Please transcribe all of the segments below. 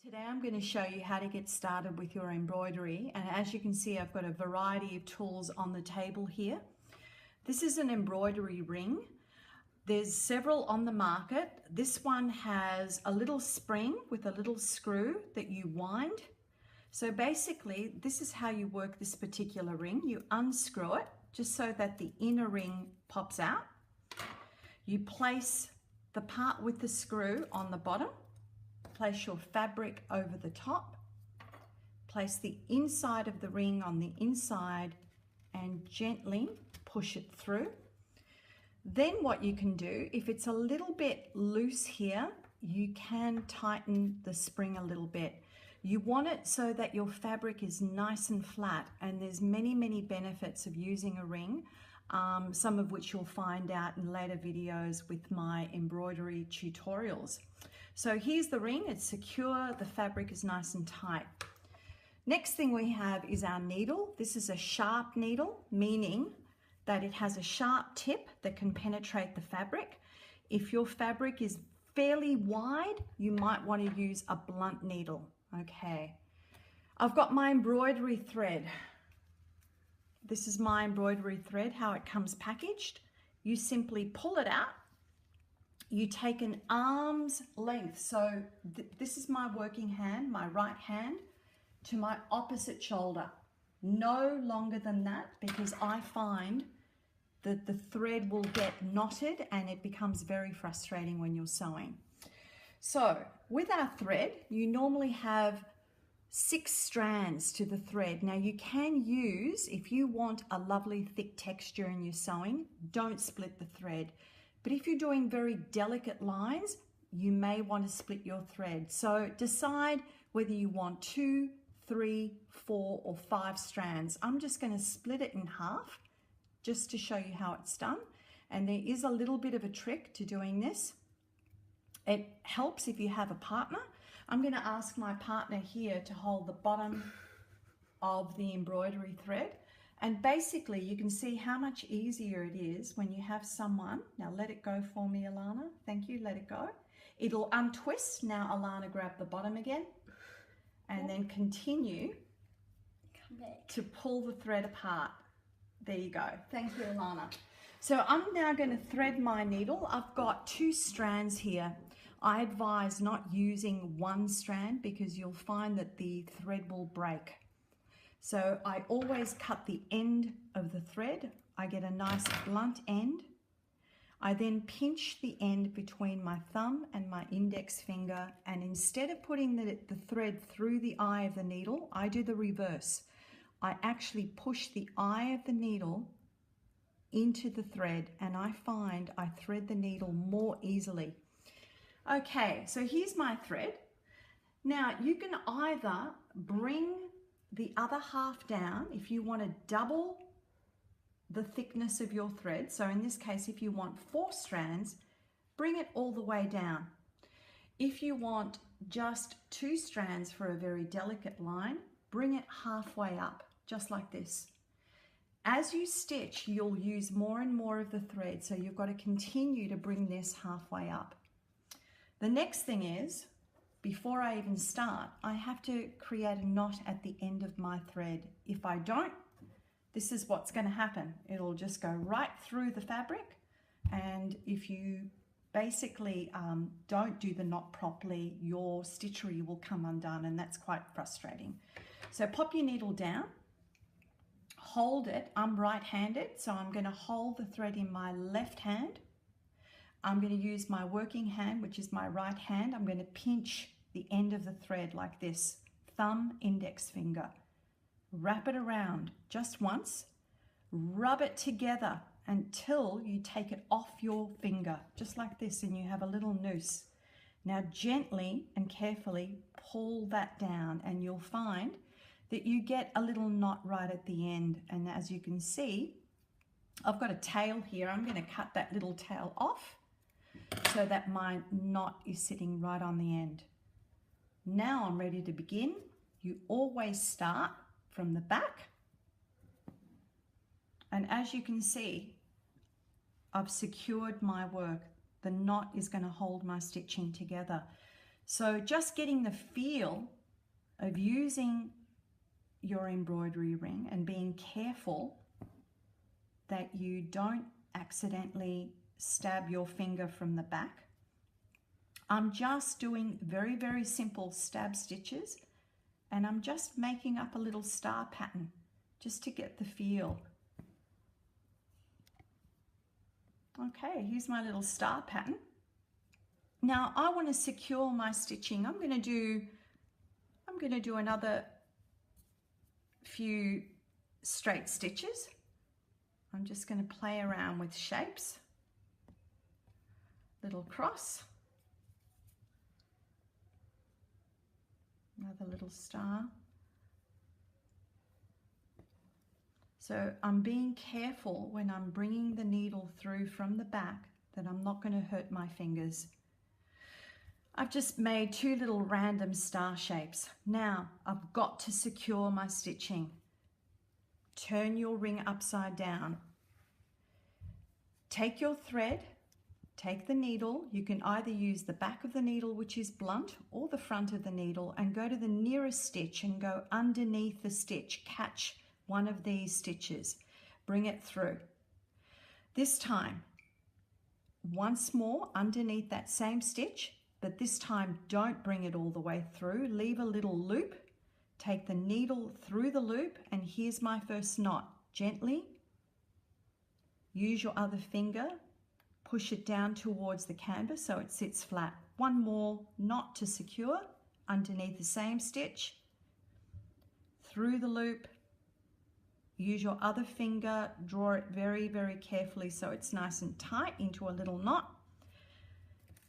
Today I'm going to show you how to get started with your embroidery, and as you can see I've got a variety of tools on the table here. This is an embroidery ring. There's several on the market. This one has a little spring with a little screw that you wind. So basically this is how you work this particular ring. You unscrew it just so that the inner ring pops out. You place the part with the screw on the bottom. Place your fabric over the top, place the inside of the ring on the inside and gently push it through. Then what you can do, if it's a little bit loose here, you can tighten the spring a little bit. You want it so that your fabric is nice and flat, and there's many benefits of using a ring, some of which you'll find out in later videos with my embroidery tutorials. So here's the ring, it's secure, the fabric is nice and tight. Next thing we have is our needle. This is a sharp needle, meaning that it has a sharp tip that can penetrate the fabric. If your fabric is fairly wide, you might want to use a blunt needle. Okay, I've got my embroidery thread. This is my embroidery thread, how it comes packaged. You simply pull it out. You take an arm's length. So this is my working hand, my right hand, to my opposite shoulder. No longer than that, because I find that the thread will get knotted and it becomes very frustrating when you're sewing. So with our thread, you normally have 6 strands to the thread. Now you can use, if you want a lovely thick texture in your sewing, don't split the thread. But if you're doing very delicate lines, you may want to split your thread. So decide whether you want 2, 3, 4 or 5 strands. I'm just going to split it in half just to show you how it's done. And there is a little bit of a trick to doing this. It helps if you have a partner. I'm going to ask my partner here to hold the bottom of the embroidery thread. And basically you can see how much easier it is when you have someone. Now let it go for me, Alana. Thank you, let it go. It'll untwist. Now Alana, grab the bottom again and then continue to pull the thread apart. There you go. Thank you, Alana. So I'm now going to thread my needle. I've got 2 strands here. I advise not using one strand because you'll find that the thread will break. So I always cut the end of the thread. I get a nice blunt end. I then pinch the end between my thumb and my index finger, and instead of putting the thread through the eye of the needle, I do the reverse. I actually push the eye of the needle into the thread, and I find I thread the needle more easily. Okay, so here's my thread. Now you can either bring the other half down if you want to double the thickness of your thread. So in this case, if you want 4 strands, bring it all the way down. If you want just 2 strands for a very delicate line, bring it halfway up, just like this. As you stitch, you'll use more and more of the thread, so you've got to continue to bring this halfway up. The next thing is, before I even start, I have to create a knot at the end of my thread. If I don't, this is what's going to happen. It'll just go right through the fabric, and if you basically don't do the knot properly, your stitchery will come undone, and that's quite frustrating. So pop your needle down, hold it. I'm right-handed, so I'm going to hold the thread in my left hand. I'm going to use my working hand, which is my right hand. I'm going to pinch the end of the thread like this, thumb, index finger. Wrap it around just once, rub it together until you take it off your finger, just like this, and you have a little noose. Now gently and carefully pull that down, and you'll find that you get a little knot right at the end. And as you can see, I've got a tail here. I'm going to cut that little tail off so that my knot is sitting right on the end. Now I'm ready to begin. You always start from the back, and as you can see, I've secured my work. The knot is going to hold my stitching together. So just getting the feel of using your embroidery ring and being careful that you don't accidentally stab your finger from the back. I'm just doing very, very simple stab stitches, and I'm just making up a little star pattern just to get the feel. Okay, here's my little star pattern. Now I want to secure my stitching. I'm going to do another few straight stitches. I'm just going to play around with shapes. Little cross. Another little star. So I'm being careful when I'm bringing the needle through from the back that I'm not going to hurt my fingers. I've just made two little random star shapes. Now I've got to secure my stitching. Turn your ring upside down. Take your thread, take the needle. You can either use the back of the needle, which is blunt, or the front of the needle, and go to the nearest stitch and go underneath the stitch. Catch one of these stitches. Bring it through. This time, once more underneath that same stitch, but this time don't bring it all the way through. Leave a little loop. Take the needle through the loop, and here's my first knot. Gently use your other finger, push it down towards the canvas so it sits flat. One more knot to secure underneath the same stitch, through the loop. Use your other finger, draw it very, very carefully so it's nice and tight into a little knot.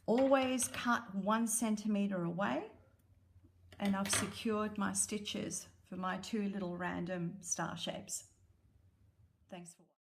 Always cut 1 centimeter away, and I've secured my stitches for my two little random star shapes. Thanks for watching.